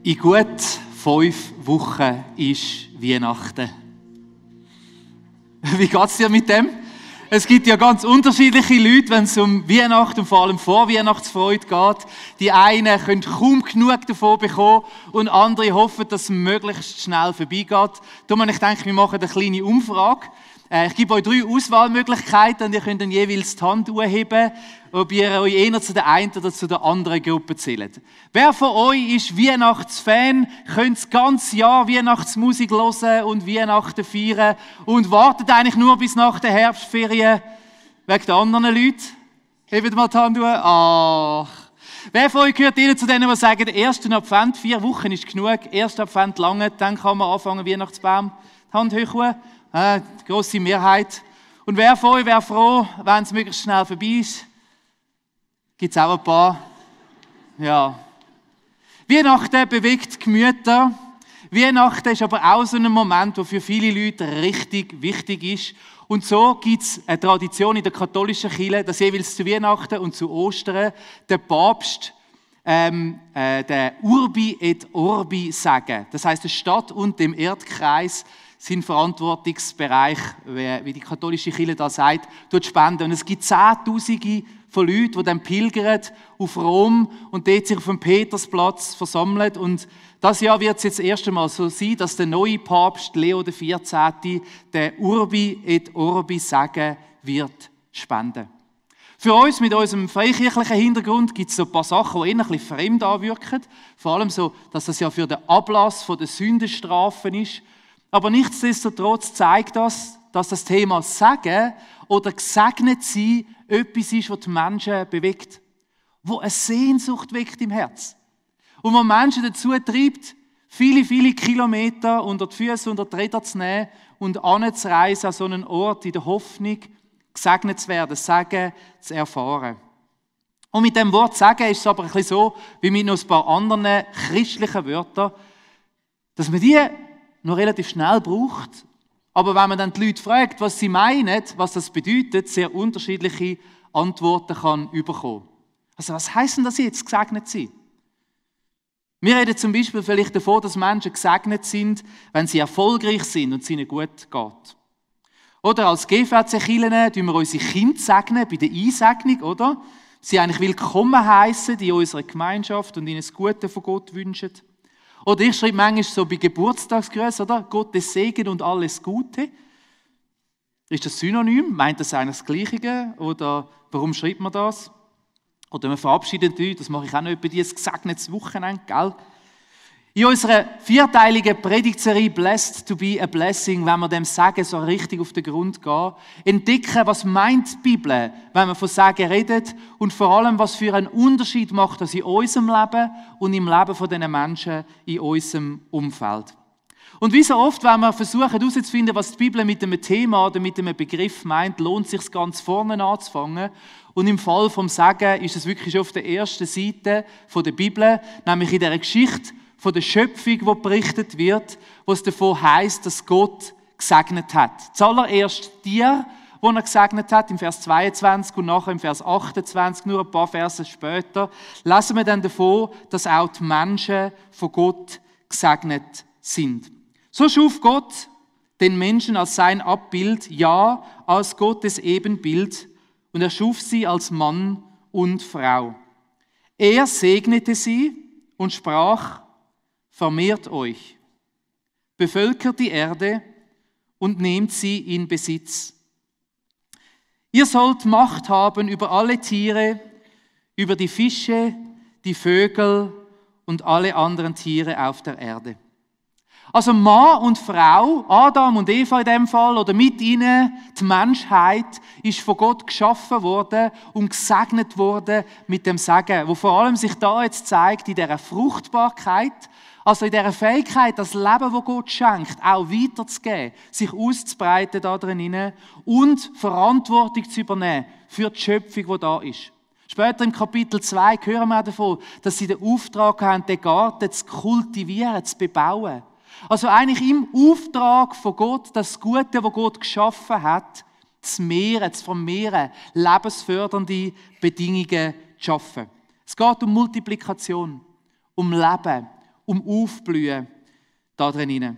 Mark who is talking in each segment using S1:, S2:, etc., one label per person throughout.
S1: In gut 5 Wochen ist Weihnachten. Wie geht es dir mit dem? Es gibt ja ganz unterschiedliche Leute, wenn es um Weihnachten und vor allem Vorweihnachtsfreude geht. Die einen können kaum genug davon bekommen und andere hoffen, dass es möglichst schnell vorbeigeht. Darum ich denke, wir machen eine kleine Umfrage. Ich gebe euch 3 Auswahlmöglichkeiten und ihr könnt dann jeweils die Hand hochheben, ob ihr euch eher zu der einen oder zu der anderen Gruppe zählt. Wer von euch ist Weihnachtsfan, könnt das ganze Jahr Weihnachtsmusik hören und Weihnachten feiern und wartet eigentlich nur bis nach der Herbstferien wegen der anderen Leute? Hebt mal die Hand hoch. Ach. Wer von euch gehört zu denen, die sagen, der 1. Advent, 4 Wochen ist genug, 1. Advent lange, dann kann man anfangen, Weihnachtsbaum. Die Hand hoch. Die grosse Mehrheit. Und wer von euch wäre froh, wenn es möglichst schnell vorbei ist? Gibt es auch ein paar? Ja. Weihnachten bewegt die Gemüter. Weihnachten ist aber auch so ein Moment, der für viele Leute richtig wichtig ist. Und so gibt es eine Tradition in der katholischen Kirche, dass jeweils zu Weihnachten und zu Ostern der Papst der Urbi et Orbi sagen. Das heisst, der Stadt und dem Erdkreis sein Verantwortungsbereich, wie die katholische Kirche da sagt, dort spenden. Und es gibt Zehntausende von Leuten, die dann pilgern auf Rom und dort sich auf dem Petersplatz versammeln. Und das Jahr wird es jetzt das erste Mal so sein, dass der neue Papst Leo XIV. Der Urbi et Orbi sagen wird spenden. Für uns mit unserem freikirchlichen Hintergrund gibt es so ein paar Sachen, die eher ein bisschen fremd anwirken. Vor allem so, dass das ja für den Ablass von der Sündenstrafen ist. Aber nichtsdestotrotz zeigt das, dass das Thema Segen oder gesegnet sein etwas ist, was die Menschen bewegt. Wo eine Sehnsucht weckt im Herz. Und man Menschen dazu treibt, viele, viele Kilometer unter die Füße, unter die Räder zu nehmen und anzureisen an so einen Ort in der Hoffnung, gesegnet zu werden, Segen zu erfahren. Und mit dem Wort Segen ist es aber ein bisschen so, wie mit noch ein paar anderen christlichen Wörtern, dass man die noch relativ schnell braucht, aber wenn man dann die Leute fragt, was sie meinen, was das bedeutet, sehr unterschiedliche Antworten kann bekommen. Also was heisst denn das jetzt, gesegnet sein? Wir reden zum Beispiel vielleicht davon, dass Menschen gesegnet sind, wenn sie erfolgreich sind und es ihnen gut geht. Oder als GVC-Kirchen tun wir unsere Kinder segnen bei der Einsegnung, oder? Sie eigentlich willkommen heissen in unserer Gemeinschaft und ihnen das Gute von Gott wünschen. Oder ich schreibe manchmal so bei Geburtstagsgrüßen, oder? Gottes Segen und alles Gute. Ist das Synonym? Meint das eigentlich das Gleiche? Oder warum schreibt man das? Oder wir verabschieden uns, das mache ich auch noch über dieses gesegnetes Wochenende, gell? In unserer 4-teiligen Predigtserie «Blessed to be a Blessing», wenn wir dem Segen so richtig auf den Grund gehen, entdecken, was meint die Bibel, wenn man von Segen redet und vor allem, was für einen Unterschied macht das in unserem Leben und im Leben von den Menschen in unserem Umfeld. Und wie so oft, wenn wir versuchen herauszufinden, was die Bibel mit einem Thema oder mit einem Begriff meint, lohnt es sich ganz vorne anzufangen. Und im Fall vom Segen ist es wirklich auf der ersten Seite der Bibel, nämlich in der Geschichte von der Schöpfung, die berichtet wird, wo es davon heisst, dass Gott gesegnet hat. Zuallererst Tiere, die er gesegnet hat, im Vers 22 und nachher im Vers 28, nur ein paar Verse später, lesen wir dann davon, dass auch die Menschen von Gott gesegnet sind. So schuf Gott den Menschen als sein Abbild, ja, als Gottes Ebenbild, und er schuf sie als Mann und Frau. Er segnete sie und sprach: Vermehrt euch, bevölkert die Erde und nehmt sie in Besitz. Ihr sollt Macht haben über alle Tiere, über die Fische, die Vögel und alle anderen Tiere auf der Erde. Also Mann und Frau, Adam und Eva in dem Fall, oder mit ihnen die Menschheit, ist von Gott geschaffen worden und gesegnet worden mit dem Segen, wo vor allem sich da jetzt zeigt in dieser Fruchtbarkeit, also in dieser Fähigkeit, das Leben, das Gott schenkt, auch weiterzugeben, sich auszubreiten da drinnen und Verantwortung zu übernehmen für die Schöpfung, die da ist. Später im Kapitel 2 hören wir auch davon, dass sie den Auftrag haben, den Garten zu kultivieren, zu bebauen. Also eigentlich im Auftrag von Gott, das Gute, das Gott geschaffen hat, zu mehren, zu vermehren, lebensfördernde Bedingungen zu schaffen. Es geht um Multiplikation, um Leben, Aufblühen da drin.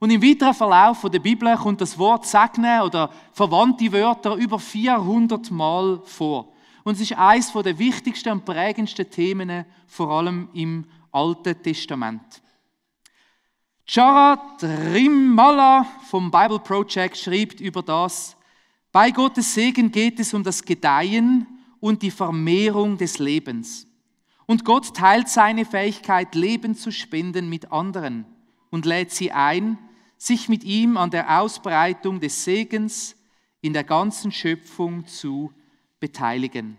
S1: Und im weiteren Verlauf der Bibel kommt das Wort segnen oder verwandte Wörter über 400 Mal vor. Und es ist eines der wichtigsten und prägendsten Themen, vor allem im Alten Testament. Jared Rimala vom Bible Project schreibt über das: Bei Gottes Segen geht es um das Gedeihen und die Vermehrung des Lebens. Und Gott teilt seine Fähigkeit, Leben zu spenden mit anderen und lädt sie ein, sich mit ihm an der Ausbreitung des Segens in der ganzen Schöpfung zu beteiligen.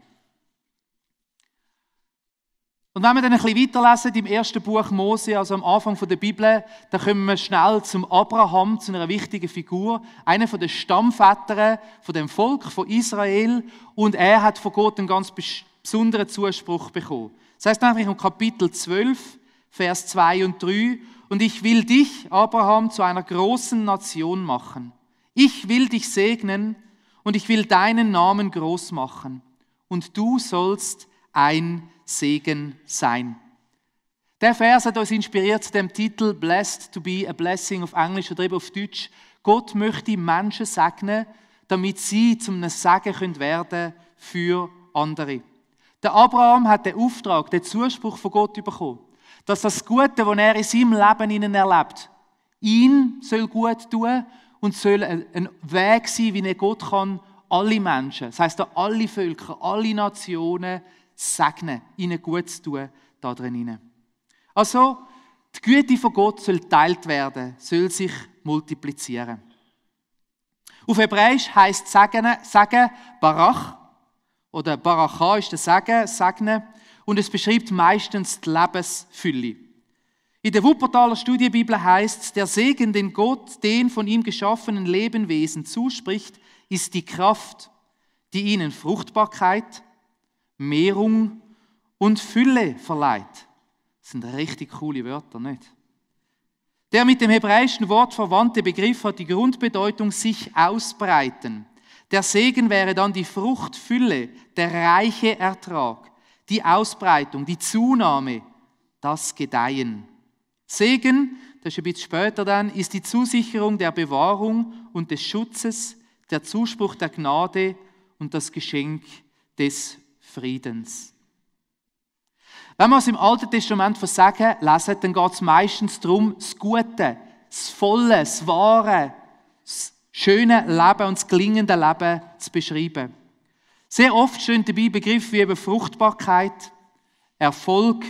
S1: Und wenn wir dann ein bisschen weiterlesen im ersten Buch Mose, also am Anfang der Bibel, dann kommen wir schnell zum Abraham, zu einer wichtigen Figur, einer von den Stammvätern von dem Volk von Israel, und er hat von Gott einen ganz besonderen Zuspruch bekommen. Das heißt nämlich im Kapitel 12, Vers 2 und 3, und ich will dich, Abraham, zu einer großen Nation machen. Ich will dich segnen und ich will deinen Namen groß machen. Und du sollst ein Segen sein. Der Vers hat uns inspiriert zu dem Titel Blessed to be a Blessing auf Englisch oder eben auf Deutsch. Gott möchte Menschen segnen, damit sie zum Segen werden können für andere. Der Abraham hat den Auftrag, den Zuspruch von Gott bekommen, dass das Gute, das er in seinem Leben erlebt, ihn soll gut tun und soll ein Weg sein, wie er Gott kann, alle Menschen, das heisst alle Völker, alle Nationen segnen, ihnen gut zu tun da drin. Also, die Güte von Gott soll geteilt werden, soll sich multiplizieren. Auf Hebräisch heisst Segen Barach, oder Baracha ist das Segnen, und es beschreibt meistens die Lebensfülle. In der Wuppertaler Studienbibel heißt es, der Segen, den Gott den von ihm geschaffenen Lebewesen zuspricht, ist die Kraft, die ihnen Fruchtbarkeit, Mehrung und Fülle verleiht. Das sind richtig coole Wörter, nicht? Der mit dem hebräischen Wort verwandte Begriff hat die Grundbedeutung sich ausbreiten. Der Segen wäre dann die Fruchtfülle, der reiche Ertrag, die Ausbreitung, die Zunahme, das Gedeihen. Segen, das ist ein bisschen später dann, ist die Zusicherung der Bewahrung und des Schutzes, der Zuspruch der Gnade und das Geschenk des Friedens. Wenn wir es im Alten Testament von Segen lesen, dann geht es meistens darum, das Gute, das Volle, das Wahre, das schöne Leben und das gelingende Leben zu beschreiben. Sehr oft stehen dabei Begriffe wie eben Fruchtbarkeit, Erfolg,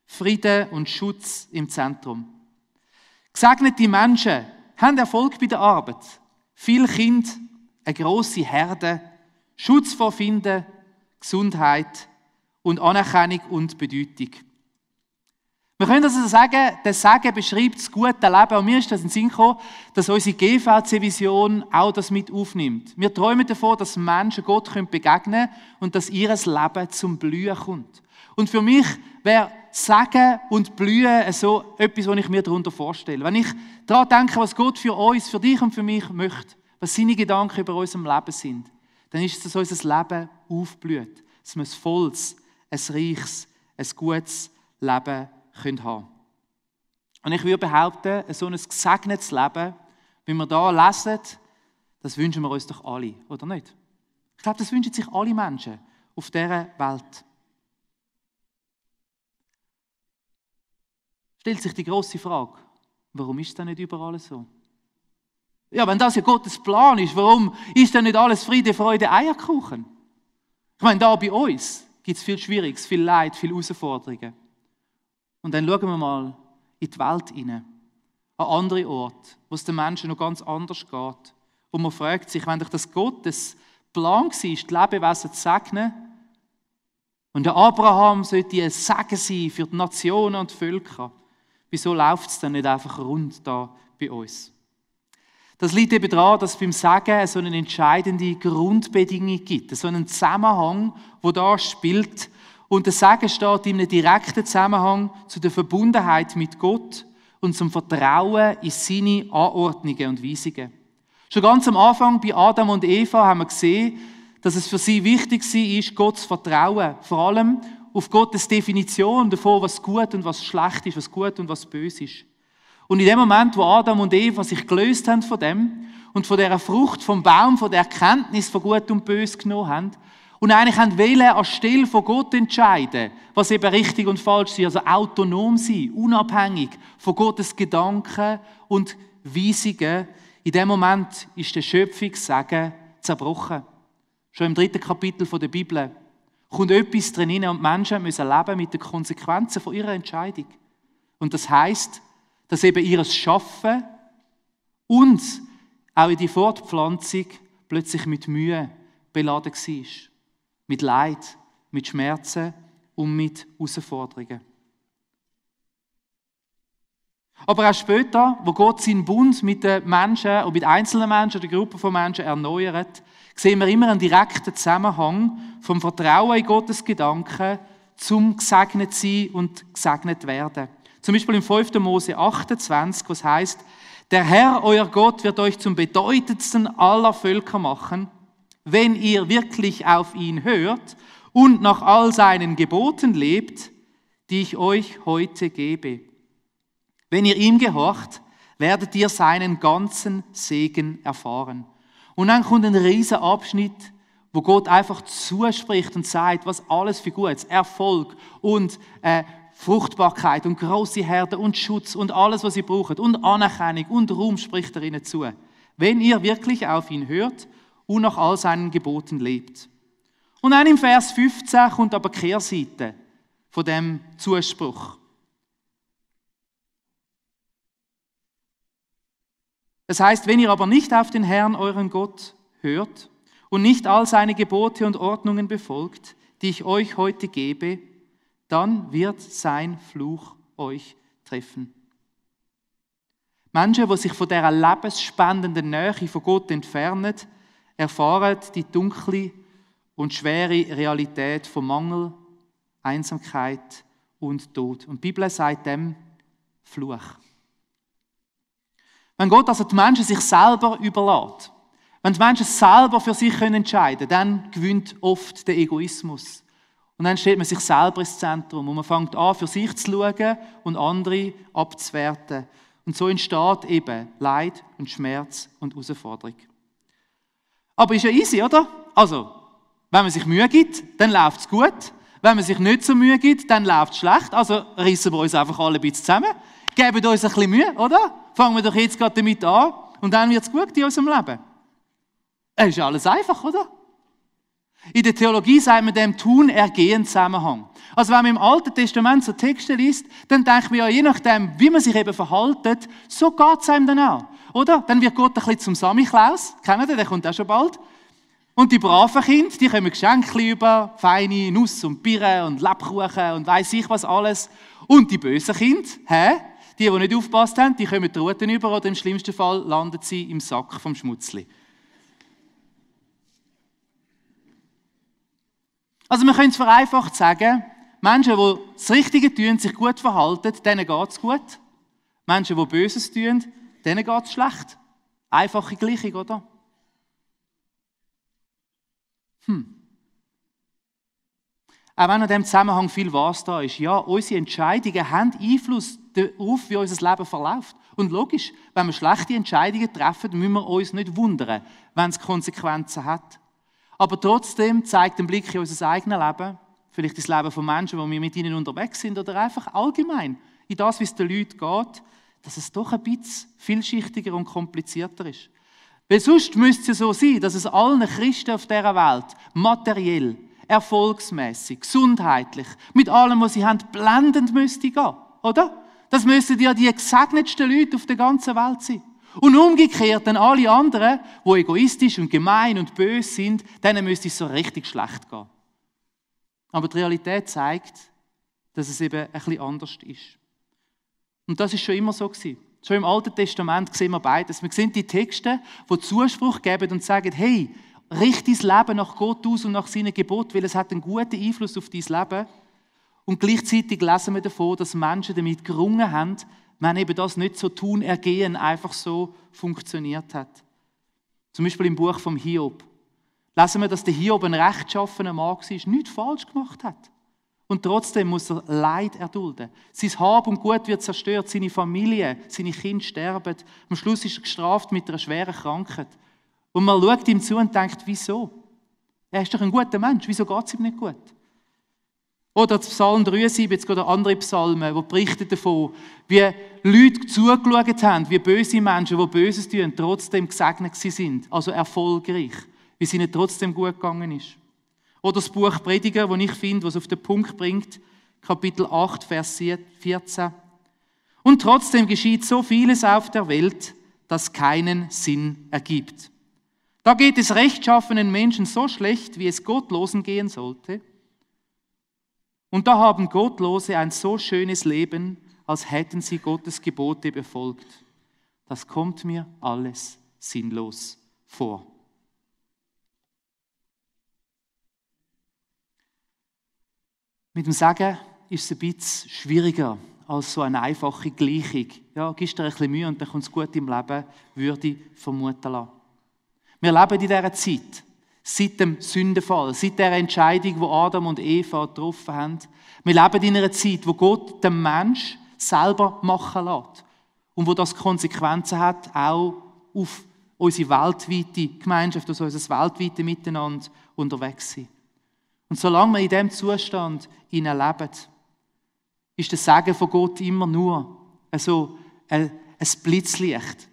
S1: Frieden und Schutz im Zentrum. Gesegnete Menschen haben Erfolg bei der Arbeit, viele Kinder, eine grosse Herde, Schutz vor Finden, Gesundheit und Anerkennung und Bedeutung. Wir können also sagen, der Segen beschreibt das gute Leben. Und mir ist das in den Sinn gekommen, dass unsere GVC-Vision auch das mit aufnimmt. Wir träumen davon, dass Menschen Gott begegnen können und dass ihr Leben zum Blühen kommt. Und für mich wäre Segen und Blühen so etwas, was ich mir darunter vorstelle. Wenn ich daran denke, was Gott für uns, für dich und für mich möchte, was seine Gedanken über unserem Leben sind, dann ist es, dass unser Leben aufblüht. Dass wir ein volles, ein reiches, ein gutes Leben haben können. Und ich würde behaupten, so ein gesegnetes Leben, wie wir da lesen, das wünschen wir uns doch alle, oder nicht? Ich glaube, das wünschen sich alle Menschen auf dieser Welt. Stellt sich die grosse Frage, warum ist das nicht überall so? Ja, wenn das ja Gottes Plan ist, warum ist dann nicht alles Friede, Freude, Eierkuchen? Ich meine, da bei uns gibt es viel Schwieriges, viel Leid, viele Herausforderungen. Und dann schauen wir mal in die Welt hinein, an andere Orte, wo es den Menschen noch ganz anders geht. Und man fragt sich, wenn doch das Gottes Plan war, die Lebewesen zu segnen, und der Abraham sollte ein Segen sein für die Nationen und die Völker, wieso läuft es dann nicht einfach rund da bei uns? Das liegt eben daran, dass es beim Segen so eine entscheidende Grundbedingung gibt, so einen Zusammenhang, der da spielt. Und der Segen steht in einem direkten Zusammenhang zu der Verbundenheit mit Gott und zum Vertrauen in seine Anordnungen und Weisungen. Schon ganz am Anfang bei Adam und Eva haben wir gesehen, dass es für sie wichtig war, Gott zu vertrauen. Vor allem auf Gottes Definition davon, was gut und was schlecht ist, was gut und was böse ist. Und in dem Moment, wo Adam und Eva sich gelöst haben von dem und von dieser Frucht, vom Baum, von der Erkenntnis von Gut und Böse genommen haben und eigentlich wollen anstelle von Gott entscheiden, was eben richtig und falsch ist, also autonom sein, unabhängig von Gottes Gedanken und Weisungen, in dem Moment ist der Schöpfungssegen zerbrochen. Schon im 3. Kapitel der Bibel kommt etwas drin hinein und die Menschen müssen leben mit den Konsequenzen von ihrer Entscheidung. Und das heisst, dass eben ihres Schaffen und auch in die Fortpflanzung plötzlich mit Mühe beladen war. Mit Leid, mit Schmerzen und mit Herausforderungen. Aber auch später, wo Gott seinen Bund mit den Menschen und mit einzelnen Menschen oder Gruppen von Menschen erneuert, sehen wir immer einen direkten Zusammenhang vom Vertrauen in Gottes Gedanken zum gesegnet sein und gesegnet werden. Zum Beispiel im 5. Mose 28, was heißt: Der Herr, euer Gott, wird euch zum bedeutendsten aller Völker machen, wenn ihr wirklich auf ihn hört und nach all seinen Geboten lebt, die ich euch heute gebe. Wenn ihr ihm gehorcht, werdet ihr seinen ganzen Segen erfahren. Und dann kommt ein riesiger Abschnitt, wo Gott einfach zuspricht und sagt, was alles für Gutes, Erfolg und Fruchtbarkeit und grosse Herde und Schutz und alles, was ihr braucht und Anerkennung und Ruhm spricht er ihnen zu. Wenn ihr wirklich auf ihn hört und nach all seinen Geboten lebt. Und dann im Vers 15 kommt aber die Kehrseite von dem Zuspruch. Das heißt, wenn ihr aber nicht auf den Herrn, euren Gott, hört und nicht all seine Gebote und Ordnungen befolgt, die ich euch heute gebe, dann wird sein Fluch euch treffen. Menschen, die sich von dieser lebensspendenden Nähe von Gott entfernen, erfahren die dunkle und schwere Realität von Mangel, Einsamkeit und Tod. Und die Bibel sagt dem Fluch. Wenn Gott also die Menschen sich selber überlässt, wenn die Menschen selber für sich entscheiden können, dann gewinnt oft der Egoismus. Und dann stellt man sich selber ins Zentrum und man fängt an, für sich zu schauen und andere abzuwerten. Und so entsteht eben Leid und Schmerz und Herausforderung. Aber ist ja easy, oder? Also, wenn man sich Mühe gibt, dann läuft es gut. Wenn man sich nicht so Mühe gibt, dann läuft es schlecht. Also reissen wir uns einfach alle ein bisschen zusammen, geben uns ein bisschen Mühe, oder? Fangen wir doch jetzt gerade damit an und dann wird es gut in unserem Leben. Es ist alles einfach, oder? In der Theologie sagt man dem Tun-Ergehen-Zusammenhang. Also wenn man im Alten Testament so Texte liest, dann denkt man ja, je nachdem, wie man sich eben verhaltet, so geht es einem dann auch. Oder? Dann wird Gott ein bisschen zum Samichlaus. Kennen Sie, der kommt auch schon bald. Und die braven Kinder, die kommen Geschenke über, feine Nuss und Birnen und Lebkuchen und weiss ich was alles. Und die bösen Kinder, die nicht aufgepasst haben, die kommen die Ruten über oder im schlimmsten Fall landen sie im Sack vom Schmutzli. Also wir können es vereinfacht sagen, Menschen, die das Richtige tun, sich gut verhalten, denen geht es gut. Menschen, die Böses tun, denen geht es schlecht. Einfache Gleichung, oder? Auch wenn in diesem Zusammenhang viel Wahres da ist. Ja, unsere Entscheidungen haben Einfluss darauf, wie unser Leben verläuft. Und logisch, wenn wir schlechte Entscheidungen treffen, müssen wir uns nicht wundern, wenn es Konsequenzen hat. Aber trotzdem zeigt ein Blick in unser eigenes Leben, vielleicht das Leben von Menschen, wo wir mit ihnen unterwegs sind, oder einfach allgemein in das, wie es den Leuten geht, dass es doch ein bisschen vielschichtiger und komplizierter ist. Weil sonst müsste es ja so sein, dass es allen Christen auf dieser Welt materiell, erfolgsmäßig, gesundheitlich, mit allem, was sie haben, blendend müsste gehen, oder? Das müssten ja die gesegnetsten Leute auf der ganzen Welt sein. Und umgekehrt dann alle anderen, die egoistisch und gemein und böse sind, denen müsste es so richtig schlecht gehen. Aber die Realität zeigt, dass es eben ein bisschen anders ist. Und das ist schon immer so gewesen. Schon im Alten Testament sehen wir beides. Wir sehen die Texte, die Zuspruch geben und sagen, hey, richte dein Leben nach Gott aus und nach seinen Geboten, weil es hat einen guten Einfluss auf dein Leben. Und gleichzeitig lesen wir davon, dass Menschen damit gerungen haben, wenn eben das nicht so tun, ergehen, einfach so funktioniert hat. Zum Beispiel im Buch vom Hiob lesen wir, dass der Hiob ein rechtschaffener Mann war, nichts falsch gemacht hat. Und trotzdem muss er Leid erdulden. Sein Hab und Gut wird zerstört, seine Familie, seine Kinder sterben. Am Schluss ist er gestraft mit einer schweren Krankheit. Und man schaut ihm zu und denkt, wieso? Er ist doch ein guter Mensch, wieso geht es ihm nicht gut? Oder Psalm 73 oder andere Psalmen, die berichten davon, wie Leute zugeschaut haben, wie böse Menschen, die Böses tun, trotzdem gesegnet sind, also erfolgreich, wie es ihnen trotzdem gut gegangen ist. Oder das Buch Prediger, das ich finde, was auf den Punkt bringt, Kapitel 8, Vers 14. Und trotzdem geschieht so vieles auf der Welt, das keinen Sinn ergibt. Da geht es rechtschaffenen Menschen so schlecht, wie es Gottlosen gehen sollte. Und da haben Gottlose ein so schönes Leben, als hätten sie Gottes Gebote befolgt. Das kommt mir alles sinnlos vor. Mit dem Sagen ist es ein bisschen schwieriger als so eine einfache Gleichung. Ja, gibst dir ein bisschen Mühe und dann kommt es gut im Leben, würde ich vermuten lassen. Wir leben in dieser Zeit, seit dem Sündenfall, seit der Entscheidung, die Adam und Eva getroffen haben. Wir leben in einer Zeit, wo Gott den Mensch selber machen lässt und wo das Konsequenzen hat, auch auf unsere weltweite Gemeinschaft, also unser weltweite Miteinander unterwegs sind. Und solange wir in diesem Zustand leben, ist das Sagen von Gott immer nur ein Blitzlicht,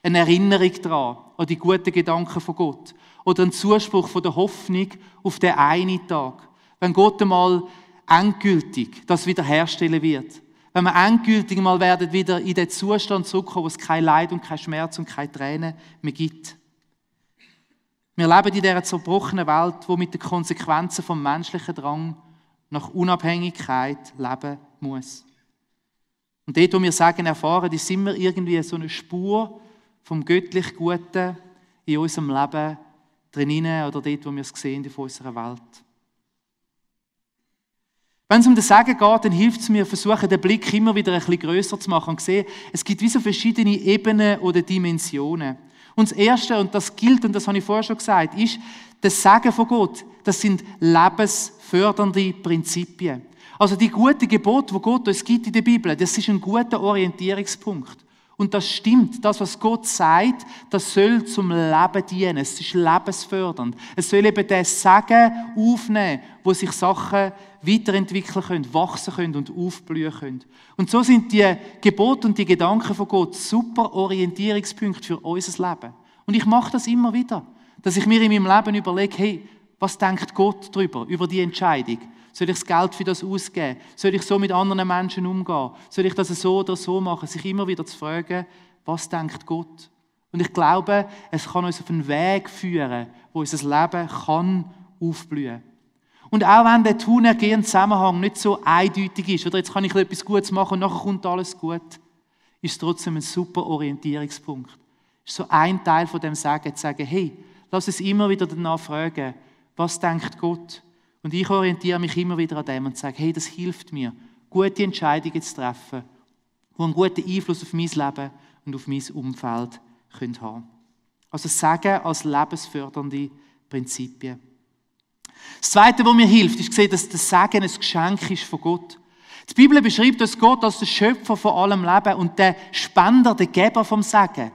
S1: eine Erinnerung daran, an die guten Gedanken von Gott oder ein Zuspruch von der Hoffnung auf den einen Tag, wenn Gott einmal endgültig das wiederherstellen wird. Wenn wir endgültig mal werden wieder in den Zustand zurückkommen, wo es kein Leid und kein Schmerz und keine Tränen mehr gibt. Wir leben in dieser zerbrochenen Welt, die mit den Konsequenzen vom menschlichen Drang nach Unabhängigkeit leben muss. Und dort, wo wir Sagen erfahren, sind wir irgendwie so eine Spur vom göttlich Guten in unserem Leben drinnen oder dort, wo wir es sehen in unserer Welt. Wenn es um das Sagen geht, dann hilft es mir, versuchen, den Blick immer wieder ein bisschen grösser zu machen und sehen, es gibt wie so verschiedene Ebenen oder Dimensionen. Und das Erste, und das gilt, und das habe ich vorher schon gesagt, ist, das Sagen von Gott, das sind lebensfördernde Prinzipien. Also die guten Gebote, die Gott uns gibt in der Bibel, das ist ein guter Orientierungspunkt. Und das stimmt, das, was Gott sagt, das soll zum Leben dienen. Es ist lebensfördernd. Es soll eben das Sagen aufnehmen, wo sich Sachen weiterentwickeln können, wachsen können und aufblühen können. Und so sind die Gebote und die Gedanken von Gott super Orientierungspunkte für unser Leben. Und ich mache das immer wieder, dass ich mir in meinem Leben überlege, hey, was denkt Gott darüber, über die Entscheidung? Soll ich das Geld für das ausgeben? Soll ich so mit anderen Menschen umgehen? Soll ich das so oder so machen? Sich immer wieder zu fragen, was denkt Gott? Und ich glaube, es kann uns auf einen Weg führen, wo unser Leben kann aufblühen. Und auch wenn der Tun-Ergehen-Zusammenhang nicht so eindeutig ist, oder jetzt kann ich etwas Gutes machen und nachher kommt alles gut, ist es trotzdem ein super Orientierungspunkt. Es ist so ein Teil von dem Sagen, zu sagen, hey, lass uns immer wieder danach fragen, was denkt Gott? Und ich orientiere mich immer wieder an dem und sage, hey, das hilft mir, gute Entscheidungen zu treffen, die einen guten Einfluss auf mein Leben und auf mein Umfeld haben können. Also Sagen als lebensfördernde Prinzipien. Das Zweite, was mir hilft, ist gesehen, dass das Sagen ein Geschenk ist von Gott. Die Bibel beschreibt uns Gott als der Schöpfer von allem Leben und der Spender, der Geber vom Sagen.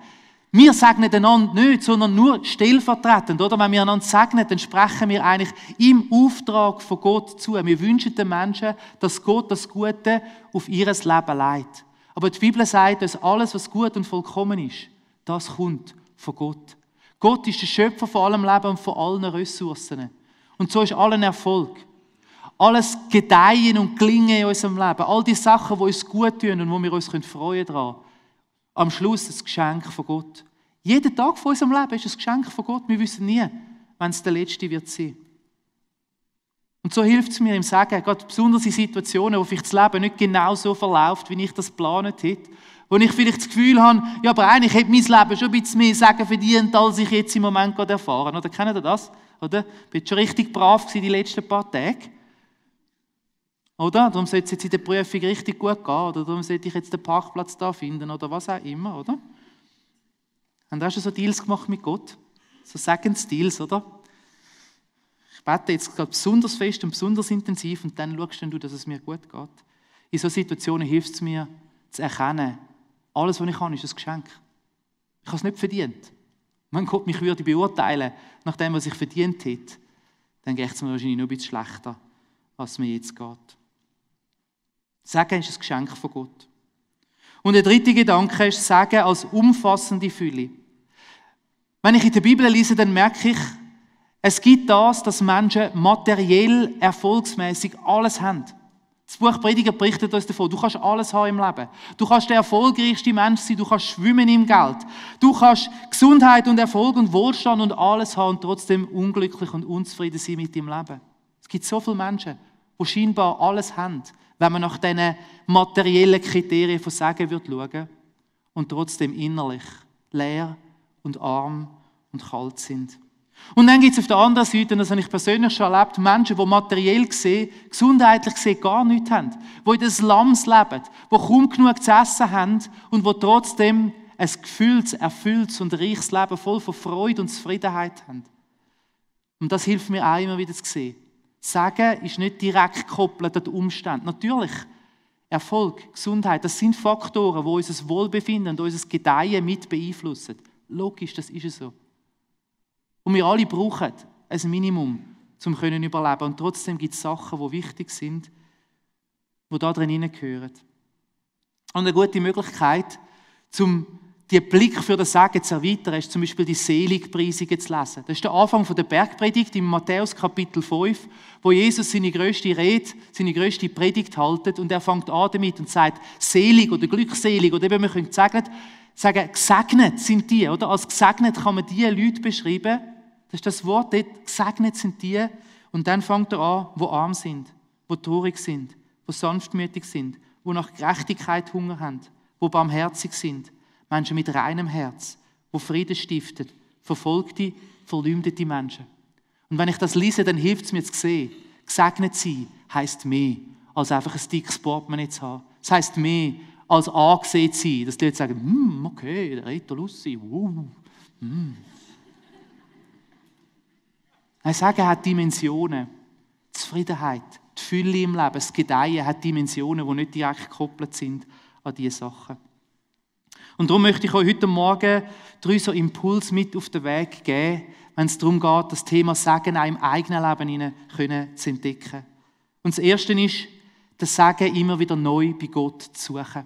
S1: Wir segnen einander nicht, sondern nur stellvertretend. Oder? Wenn wir einander segnen, dann sprechen wir eigentlich im Auftrag von Gott zu. Wir wünschen den Menschen, dass Gott das Gute auf ihr Leben leitet. Aber die Bibel sagt uns, alles, was gut und vollkommen ist, das kommt von Gott. Gott ist der Schöpfer von allem Leben und von allen Ressourcen. Und so ist allen Erfolg. Alles Gedeihen und Gelingen in unserem Leben. All die Sachen, die uns gut tun und wo wir uns freuen daran. Am Schluss ein Geschenk von Gott. Jeder Tag von unserem Leben ist ein Geschenk von Gott. Wir wissen nie, wenn es der letzte wird sein. Und so hilft es mir im Sagen, gerade besonders in Situationen, wo vielleicht das Leben nicht genau so verläuft, wie ich das geplant hätte. Wo ich vielleicht das Gefühl habe, ja, aber eigentlich hätte mein Leben schon ein bisschen mehr Sagen verdient, als ich jetzt im Moment gerade erfahren. Oder kennt ihr das? Oder? Du bist schon richtig brav gewesen die letzten paar Tage. Oder? Darum sollte es jetzt in der Prüfung richtig gut gehen. Oder darum sollte ich jetzt den Parkplatz da finden. Oder was auch immer. Oder? Haben auch schon so Deals gemacht mit Gott? So Segensdeals, oder? Ich bete jetzt gerade besonders fest und besonders intensiv und dann schaust du, dass es mir gut geht. In solchen Situationen hilft es mir, zu erkennen, alles, was ich kann, ist ein Geschenk. Ich habe es nicht verdient. Wenn Gott mich würde beurteilen, nach dem, was ich verdient hätte, dann geht es mir wahrscheinlich noch ein bisschen schlechter, als es mir jetzt geht. Sagen ist ein Geschenk von Gott. Und der dritte Gedanke ist Sagen als umfassende Fülle. Wenn ich in der Bibel lese, dann merke ich, es gibt das, dass Menschen materiell, erfolgsmäßig alles haben. Das Buch Prediger berichtet uns davon, du kannst alles haben im Leben. Du kannst der erfolgreichste Mensch sein, du kannst schwimmen im Geld. Du kannst Gesundheit und Erfolg und Wohlstand und alles haben und trotzdem unglücklich und unzufrieden sein mit deinem Leben. Es gibt so viele Menschen, die scheinbar alles haben, wenn man nach diesen materiellen Kriterien von Sagen schauen würde und trotzdem innerlich leer und arm und kalt sind. Und dann gibt es auf der anderen Seite, und das habe ich persönlich schon erlebt, Menschen, die materiell gesehen, gesundheitlich gesehen gar nichts haben, die in den Slums leben, die kaum genug zu essen haben und die trotzdem ein gefülltes, erfülltes und reiches Leben voll von Freude und Zufriedenheit haben. Und das hilft mir auch immer wieder zu sehen. Sagen ist nicht direkt gekoppelt an die Umstände. Natürlich, Erfolg, Gesundheit, das sind Faktoren, die unser Wohlbefinden und unser Gedeihen mit beeinflussen. Logisch, das ist es so. Und wir alle brauchen ein Minimum, um überleben. Und trotzdem gibt es Sachen, die wichtig sind, die da drin hineingehören. Und eine gute Möglichkeit, um den Blick für das Sagen zu erweitern, ist zum Beispiel die Seligpreisungen zu lesen. Das ist der Anfang der Bergpredigt im Matthäus Kapitel 5, wo Jesus seine grösste Rede, seine grösste Predigt haltet und er fängt an damit und sagt, selig oder glückselig oder eben, wir können sagen, gesegnet sind die, oder? Als gesegnet kann man die Leute beschreiben, das ist das Wort dort, gesegnet sind die, und dann fängt er an, die arm sind, die traurig sind, die sanftmütig sind, die nach Gerechtigkeit Hunger haben, die barmherzig sind, Menschen mit reinem Herz, die Frieden stiften, verfolgte, verleumdete Menschen. Und wenn ich das lese, dann hilft es mir zu sehen, gesegnet sein heisst mehr, als einfach ein dickes Portemonnaie zu haben. Es heisst mehr, als angesehen zu sein, dass die Leute sagen, okay, der Reto Lussi, Nein, Sagen hat Dimensionen. Die Zufriedenheit, die Fülle im Leben, das Gedeihen hat Dimensionen, die nicht direkt gekoppelt sind an diese Sachen. Und darum möchte ich euch heute Morgen 3 so Impulse mit auf den Weg geben, wenn es darum geht, das Thema Sagen auch im eigenen Leben zu entdecken. Und das Erste ist, das Sagen immer wieder neu bei Gott zu suchen.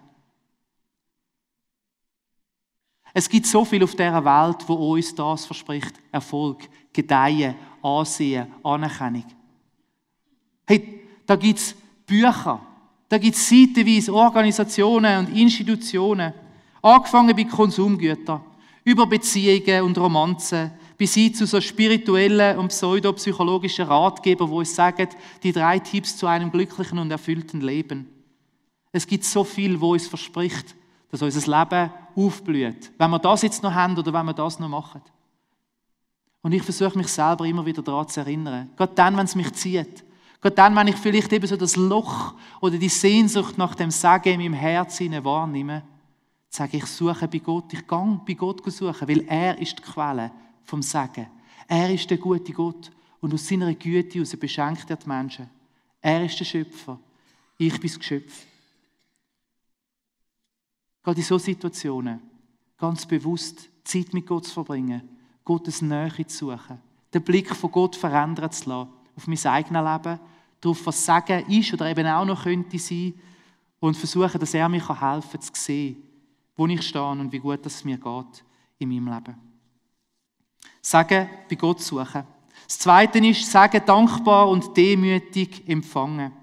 S1: Es gibt so viel auf dieser Welt, wo uns das verspricht. Erfolg, Gedeihen, Ansehen, Anerkennung. Hey, da gibt es Bücher, da gibt es seitenweise Organisationen und Institutionen, angefangen bei Konsumgütern, über Beziehungen und Romanzen, bis hin zu so spirituellen und pseudopsychologischen Ratgebern, die uns sagen, die 3 Tipps zu einem glücklichen und erfüllten Leben. Es gibt so viel, wo uns verspricht, dass unser Leben aufblüht, wenn wir das jetzt noch haben oder wenn wir das noch machen. Und ich versuche mich selber immer wieder daran zu erinnern. Gerade dann, wenn es mich zieht. Gerade dann, wenn ich vielleicht eben so das Loch oder die Sehnsucht nach dem Sagen in meinem Herzen wahrnehme, sage ich, suche bei Gott. Ich gehe bei Gott suchen, weil er ist die Quelle vom Sagen. Er ist der gute Gott und aus seiner Güte heraus beschenkt er die Menschen. Er ist der Schöpfer. Ich bin das Geschöpf. Gerade in solchen Situationen ganz bewusst Zeit mit Gott zu verbringen, Gottes Nähe zu suchen, den Blick von Gott verändern zu lassen, auf mein eigenes Leben, darauf, was Sagen ist oder eben auch noch könnte sein und versuchen, dass er mir helfen kann, zu sehen, wo ich stehe und wie gut es mir geht in meinem Leben. Sagen, bei Gott suchen. Das Zweite ist, Sagen dankbar und demütig empfangen.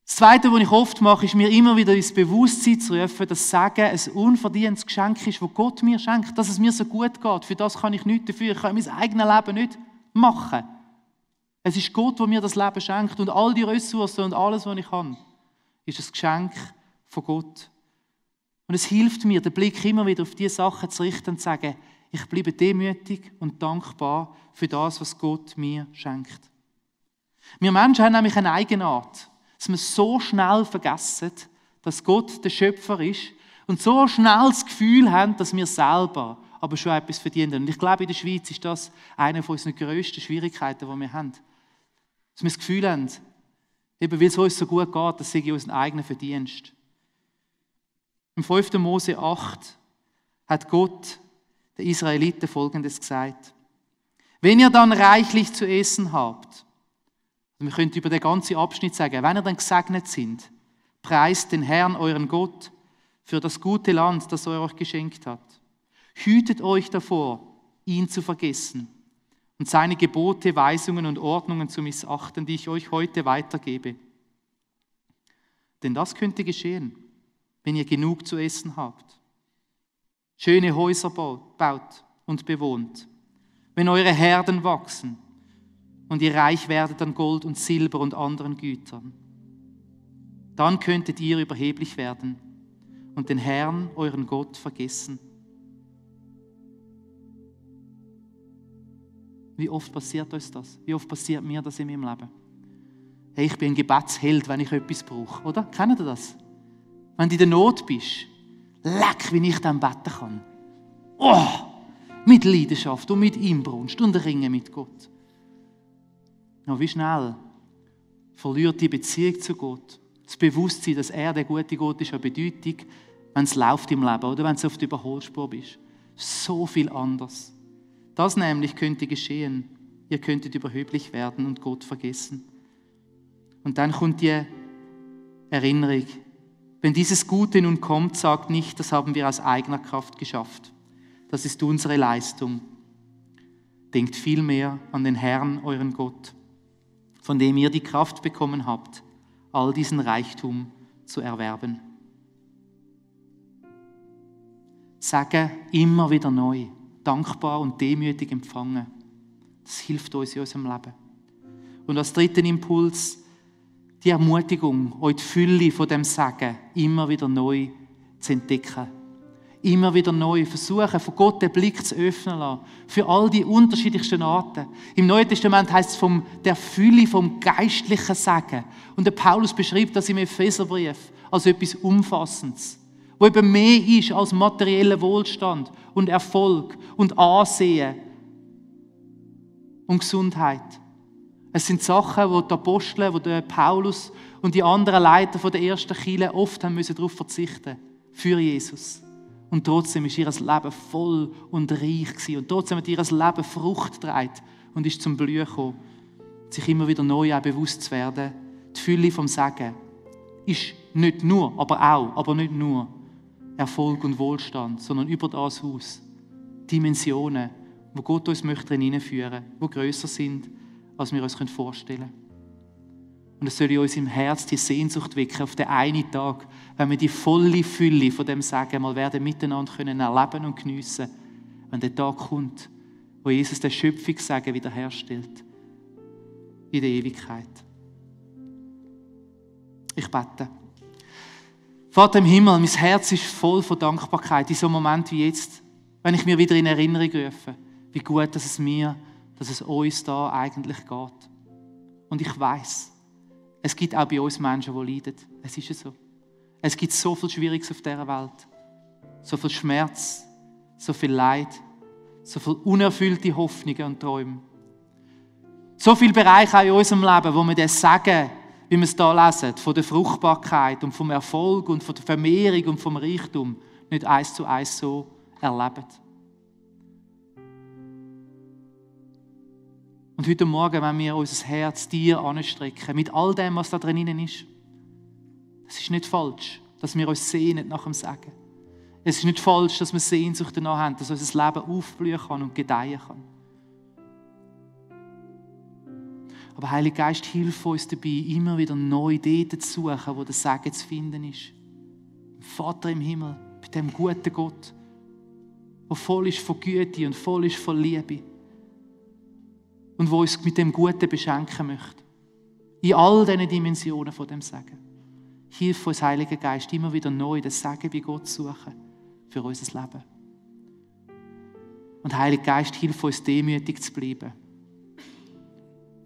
S1: Das Zweite, was ich oft mache, ist mir immer wieder ins Bewusstsein zu rufen, dass Sagen ein unverdientes Geschenk ist, das Gott mir schenkt, dass es mir so gut geht. Für das kann ich nichts dafür. Ich kann mein eigenes Leben nicht machen. Es ist Gott, der mir das Leben schenkt und all die Ressourcen und alles, was ich habe, ist ein Geschenk von Gott. Und es hilft mir, den Blick immer wieder auf diese Sachen zu richten und zu sagen, ich bleibe demütig und dankbar für das, was Gott mir schenkt. Wir Menschen haben nämlich eine Eigenart, dass wir so schnell vergessen, dass Gott der Schöpfer ist und so schnell das Gefühl haben, dass wir selber aber schon etwas verdient haben. Und ich glaube, in der Schweiz ist das eine von unseren grössten Schwierigkeiten, die wir haben. Dass wir das Gefühl haben, eben weil es uns so gut geht, das sei unseren eigenen Verdienst. Im 5. Mose 8 hat Gott den Israeliten Folgendes gesagt. Wenn ihr dann reichlich zu essen habt, und wir können über den ganzen Abschnitt sagen, wenn ihr dann gesegnet sind, preist den Herrn, euren Gott, für das gute Land, das er euch geschenkt hat. Hütet euch davor, ihn zu vergessen und seine Gebote, Weisungen und Ordnungen zu missachten, die ich euch heute weitergebe. Denn das könnte geschehen, wenn ihr genug zu essen habt, schöne Häuser baut und bewohnt, wenn eure Herden wachsen und ihr reich werdet an Gold und Silber und anderen Gütern. Dann könntet ihr überheblich werden und den Herrn, euren Gott, vergessen. Wie oft passiert uns das? Wie oft passiert mir das in meinem Leben? Hey, ich bin ein Gebetsheld, wenn ich etwas brauche, oder? Kennt ihr das? Wenn du in der Not bist, leck, wie ich dann beten kann. Oh, mit Leidenschaft und mit Inbrunst und Ringen mit Gott. Ja, wie schnell verliert die Beziehung zu Gott, das Bewusstsein, dass er der gute Gott ist, eine Bedeutung, wenn es läuft im Leben oder wenn es auf der Überholspur bist. So viel anders. Das nämlich könnte geschehen. Ihr könntet überheblich werden und Gott vergessen. Und dann kommt die Erinnerung. Wenn dieses Gute nun kommt, sagt nicht, das haben wir aus eigener Kraft geschafft. Das ist unsere Leistung. Denkt vielmehr an den Herrn, euren Gott, von dem ihr die Kraft bekommen habt, all diesen Reichtum zu erwerben. Sagen immer wieder neu, dankbar und demütig empfangen. Das hilft uns in unserem Leben. Und als dritten Impuls, die Ermutigung, euch die Fülle von dem Sagen immer wieder neu zu entdecken. Immer wieder neu versuchen, von Gott den Blick zu öffnen lassen. Für all die unterschiedlichsten Arten. Im Neuen Testament heißt es von der Fülle vom geistlichen Sagen. Und der Paulus beschreibt das im Epheserbrief als etwas Umfassendes. Wo eben mehr ist als materieller Wohlstand und Erfolg und Ansehen und Gesundheit. Es sind Sachen, wo die Apostel, wo der Paulus und die anderen Leiter der ersten Kirche oft haben müssen darauf verzichten für Jesus. Und trotzdem ist ihr Leben voll und reich gewesen. Und trotzdem hat ihr Leben Frucht getragen und ist zum Blühen gekommen. Sich immer wieder neu auch bewusst zu werden, die Fülle vom Sagen ist nicht nur, aber nicht nur Erfolg und Wohlstand, sondern über das aus Dimensionen, wo Gott uns möchte hineinführen, die grösser sind, als wir uns vorstellen können. Und es soll in uns im Herz die Sehnsucht wecken auf den einen Tag, wenn wir die volle Fülle von dem Sagen mal werden miteinander können erleben und geniessen, wenn der Tag kommt, wo Jesus den Schöpfungssagen wiederherstellt in der Ewigkeit. Ich bete. Vater im Himmel, mein Herz ist voll von Dankbarkeit in so einem Moment wie jetzt, wenn ich mir wieder in Erinnerung rufe, wie gut dass es uns da eigentlich geht. Und ich weiss, es gibt auch bei uns Menschen, die leiden. Es ist so. Es gibt so viel Schwieriges auf dieser Welt. So viel Schmerz, so viel Leid, so viel unerfüllte Hoffnungen und Träume. So viele Bereiche auch in unserem Leben, wo wir das sagen, wie wir es hier lesen, von der Fruchtbarkeit und vom Erfolg und von der Vermehrung und vom Reichtum, nicht 1:1 so erleben. Und heute Morgen, wenn wir unser Herz dir anstrecken, mit all dem, was da drinnen ist, es ist nicht falsch, dass wir uns sehnen nach dem Sagen. Es ist nicht falsch, dass wir Sehnsucht danach haben, dass unser Leben aufblühen kann und gedeihen kann. Aber Heiliger Geist, hilf uns dabei, immer wieder neu dort zu suchen, wo das Sagen zu finden ist. Vater im Himmel, bei dem guten Gott, der voll ist von Güte und voll ist von Liebe. Und wo uns mit dem Guten beschenken möchte. In all diesen Dimensionen von dem Sagen. Hilf uns, Heiliger Geist, immer wieder neu das Sagen bei Gott zu suchen für unser Leben. Und Heiliger Geist, hilf uns, demütig zu bleiben.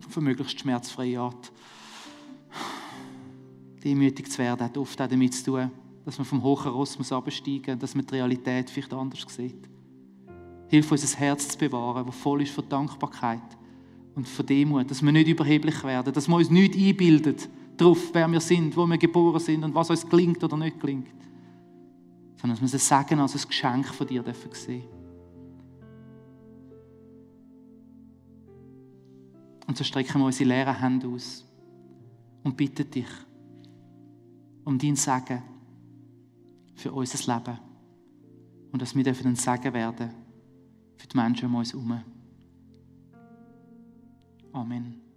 S1: Auf eine möglichst schmerzfreie Art. Demütig zu werden hat oft auch damit zu tun, dass man vom hohen Ross herabsteigen muss, dass man die Realität vielleicht anders sieht. Hilf uns, ein Herz zu bewahren, das voll ist von Dankbarkeit und von Demut, dass wir nicht überheblich werden, dass wir uns nicht einbilden darauf, wer wir sind, wo wir geboren sind und was uns gelingt oder nicht gelingt, sondern dass wir es sagen als ein Geschenk von dir dürfen sehen. Und so strecken wir unsere leeren Hände aus und bitten dich um dein Segen für unser Leben und dass wir ein Segen werden für die Menschen um uns herum. Amen.